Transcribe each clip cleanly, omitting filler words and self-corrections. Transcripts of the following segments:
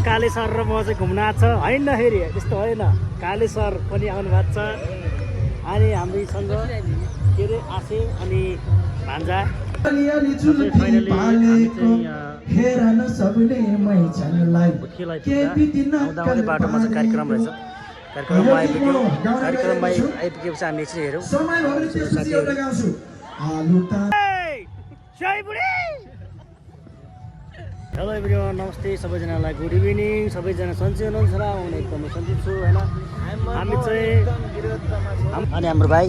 काले sir र म चाहिँ घुम्न आएको छ होइन फेरि त्यस्तो होइन काले सर पनि आउनु भएको छ अनि हामीसँग के अरे आसे अनि भान्जा बाटोमा चाहिँ कार्यक्रम रहेछ कार्यक्रममा आइपुगेपछि हामी चाहिँ हेरौँ हेलो एभ्रिवान नमस्ते सबैजनालाई गुड इभिनिङ सबैजना सन्चै हुनुहुन्छ र म एकदमै सन्चै छु होइन हामी चाहिँ अनि हाम्रो भाइ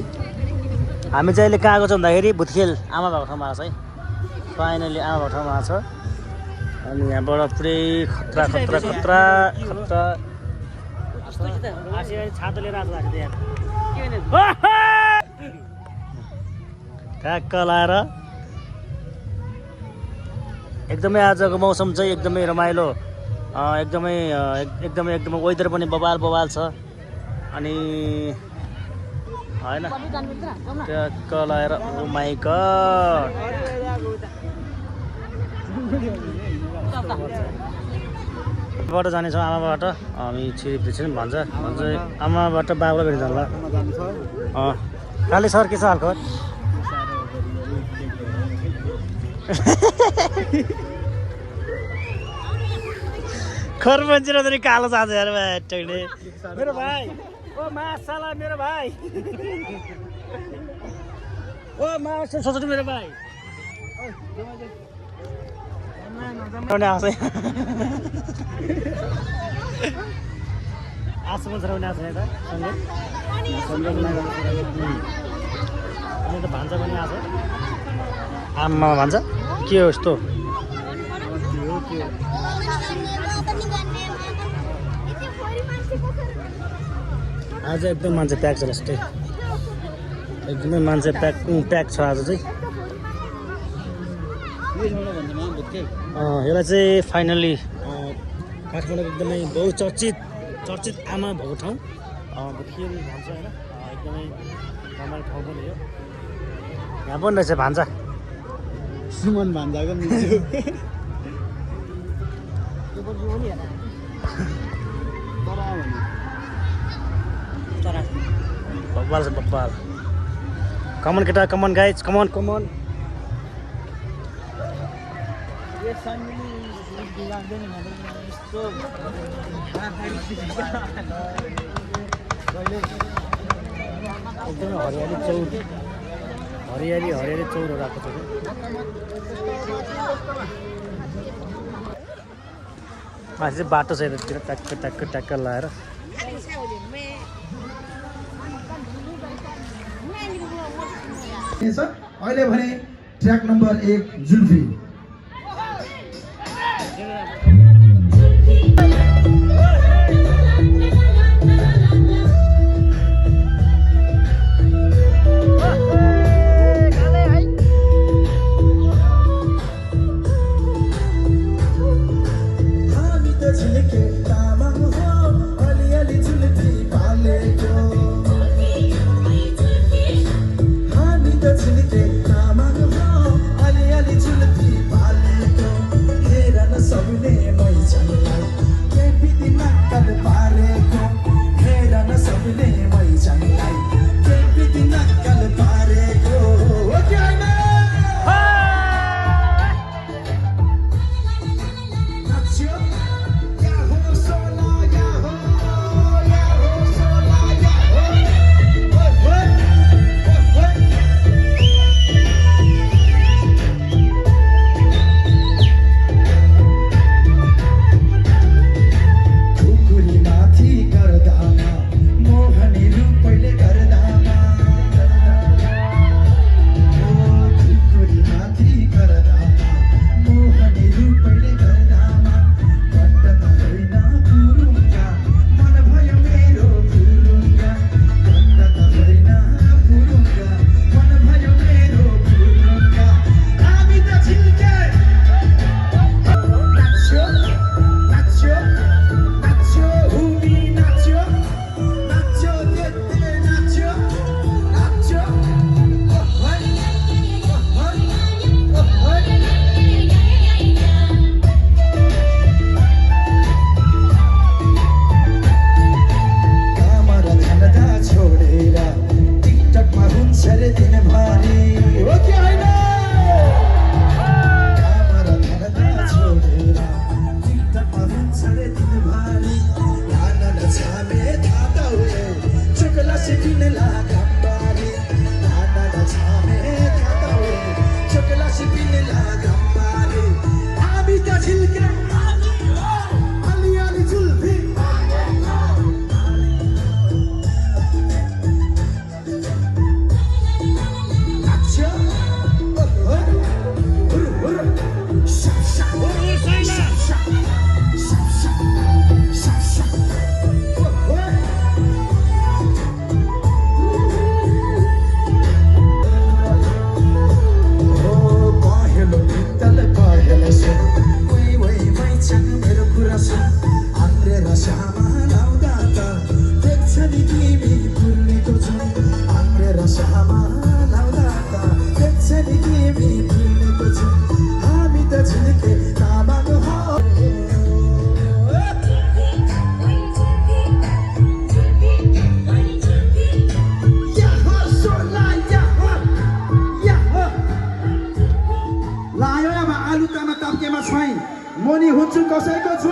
हामी चाहिँ अहिले कहाँ आएको छ भन्दाखेरि भुतखेल आमा भएको ठाउँमा आएको छ है फाइनली आमा भएको ठाउँमा आएको छ अनि यहाँबाट पुरै खतरा खतरा खतरा खतरा छातो लिएर आएको छ ट्याक्क लाएर एकदमै आजको मौसम चाहिँ एकदमै रमाइलो एकदमै वेदर पनि बवाल छ अनि हैन ट्याक्क लाएर ओ माइ गॉड बाट जानेछौँ आमाबाट हामी छिरिपछि भन्छ आमाबाट बाबुलाई भेट्न जाला काले सर के छ हालखबर खर मान्छे र कालो जान्छ यार भाइले मेरो भाइ ओ माशाला मेरो भाइ ओ माछा सोच्नु मेरो भाइ आस मान्छे रहने आछ यता सँगै त भान्जा पनि आछ आमा भन्छ के हो यस्तो आज एकदम मान्छे प्याक छ जस्तै एकदमै मान्छे प्याक छ आज चाहिँ यसलाई चाहिँ फाइनली काठमाडौँ एकदमै बहुचर्चित आमा भएको ठाउँ भुतखेल भन्छ होइन एकदमै रमाइलो ठाउँ पनि हो यहाँ पनि रहेछ भान्जा सुमन भान्जाको बब्बाल छ बब्बाल कमन केटा कमन गाइज कमन एकदमै हरियाली चौरहरू आएको छ माथि चाहिँ बाटो छ यतातिर ट्याक्क लाएर अहिले भने ट्र्याक नम्बर 1 जुल्फी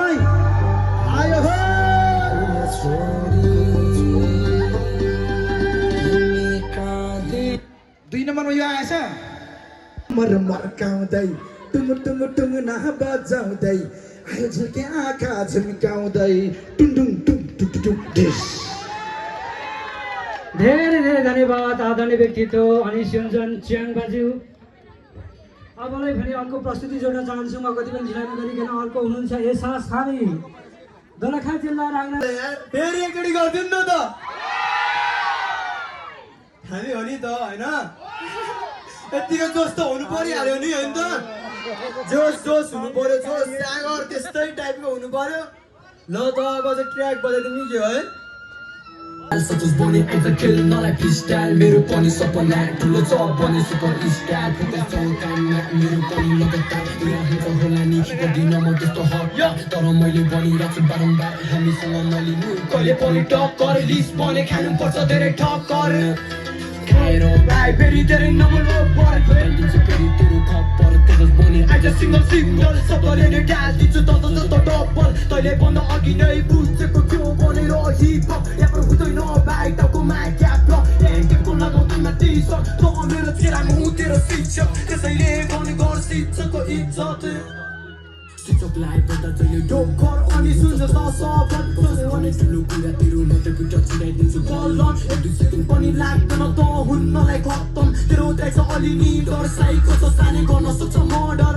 भाइ आयो हो दुई नम्बरमा यो आएछ मर्काउँदै टुङ टुङ टुङ ना बजाउँदै आयो झुल्के आँखा झुम्काउँदै टुङ टुङ टुङ टुङ टुङ ढिस। धेरै धेरै धन्यवाद आदरणीय व्यक्तित्व अनिस योन्जन च्याङ बाजु। अबलाई भने अर्को प्रस्तुति जोड्न चाहन्छु म कति पनि ढिला नगरिकन। अर्को हुनुहुन्छ एसास खानी दोलखा जिल्ला राङ्गा। फेरि एकचोटि गरिदिउँ न त हामी हो नि त होइन यतिको जोस त हुनु परिहाल्यो नि होइन त जोस जोस हुनु पर्यो जोस ट्र्यागर त्यस्तै टाइपको हुनु पर्यो। ल त अब चाहिँ ट्र्याक बजाइदिउँ कि है सचोस बने एउटा खेल नलाई फ्रिस्टाइल मेरो पनि सपना ठुलो जब बने सुपर स्टार फोकस छ काममा मेरो पनि लगातार रहेको होला नि दिन म त्यस्तो हट तर मैले भनिरहेको छु बारम्बार हामीसँग नलिनु कहिले पनि टक्कर लिस्ट बने खानु पर्छ धेरै ठक्कर खाएर भाइ फेरि धेरै नमलो पर दिन्छु फेरि तेरो खप्पर त्यसोस बने आज सिङ्गल सिङ्गल सबैले नै डाल दिन्छु त जस्तो डबल तैँले भन्दा अघि नै बुझेको थियो बनेर हिपहप यहाँ हुँदैन भाइ टाउको क्याप एङ्केलको लगाउँदैन टी सर्ट त मेरो चेलामा हुँ तेरो शिक्षक त्यसैले गर्ने गर शिक्षकको इज्जत शिक्षकलाई भन्दा जहिले डोकर अनि सुन्छ सफल भने ठुलो कुरा तेरो नतेको टचिराइदिन्छु बलन एक दुई सेकेन्ड पनि लाग्दैन त हुन्नलाई खत्तम तेरो दाइछ अलि नि डर साइको छ सानै गर्न सक्छ मर्डर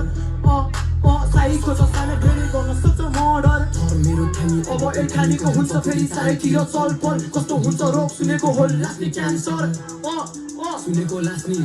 साइको छ सानो धेरै गर्न सक्छ मर्डर थर मेरो ठानी अब एक ठानीको हुन्छ फेरि चारैतिर चलपल कस्तो हुन्छ रोग सुनेको हो लास्ने क्यान्सर सुनेको लास्ने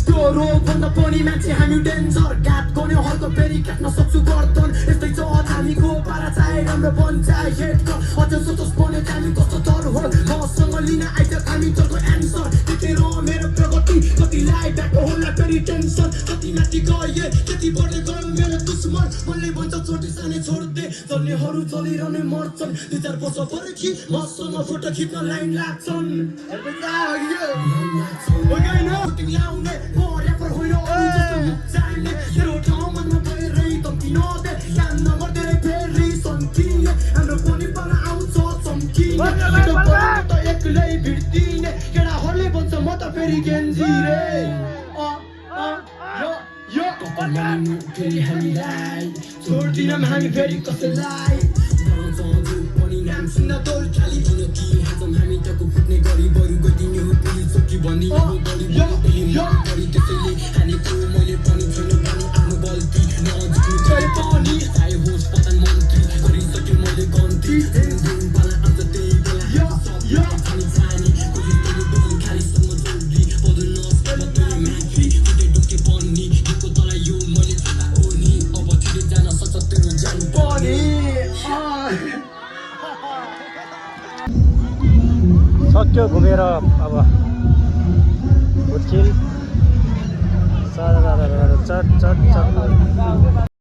त्यो रोग भन्दा पनि मान्छे हामी डेन्जर घात गर्ने हर्को फेरि काट्न सक्छु गर्दन यस्तै छ हामीको पारा चाहे राम्रो पञ्चायत अझ सोचोस् बन्यो हामी कस्तो डर हो मसँग लिन आइज हामी जसको एन्सर देखेर मेरो प्रगति कतिलाई ब्याको होला फेरि टेन्सन कति माथि गए त्यति बढ्दै गयो मेरो दुश्मन मनले भन्छ छोटी सानै छोड्दे जल्नेहरू चलिरहने मर्छन् 2-4 वर्ष पर्खी मसँग फोटो खिच्न लाइन लाग्छन् ल्याउने ऱ्यापर होइन अरू जस्तो मुख चाहिने तेरो ठाउँमा नभएरै धम्की नदे काम नम्बर धेरै फेरि सम्किने हाम्रो पनि पाला आउँछ चम्किने त एक्लै भिड्दिने केटाहरूले भन्छ म त फेरि गेन्जी रे फेरि हामीलाई छोड्दिनौँ हामी फेरि कसैलाई पनि नाम सुन्न दौड खाली हुन कि हातम हामी टाको फुट्ने गरी बरु गइदिने हो पुलिस चौकी भन्ने बढी त्यसैले हानेको मैले पनि छैन पनि आफ्नो गल्ती नजिक्नु चाहिँ पनि चाहे होस् प्रधानमन्त्री गरिसक्यो मैले गन्ती पाला आउँछ त्यही बेला खाने खाने कोही पनि खालीसँग जोडी बदल्न सक्दैन माथि कुटे डोके पनि दिएको तँलाई यो मैले छुटा हो नि अब छिटो जान सक्छ तेरो जान पनि सक्यो घुमेर अब हुर्किल चट चट चट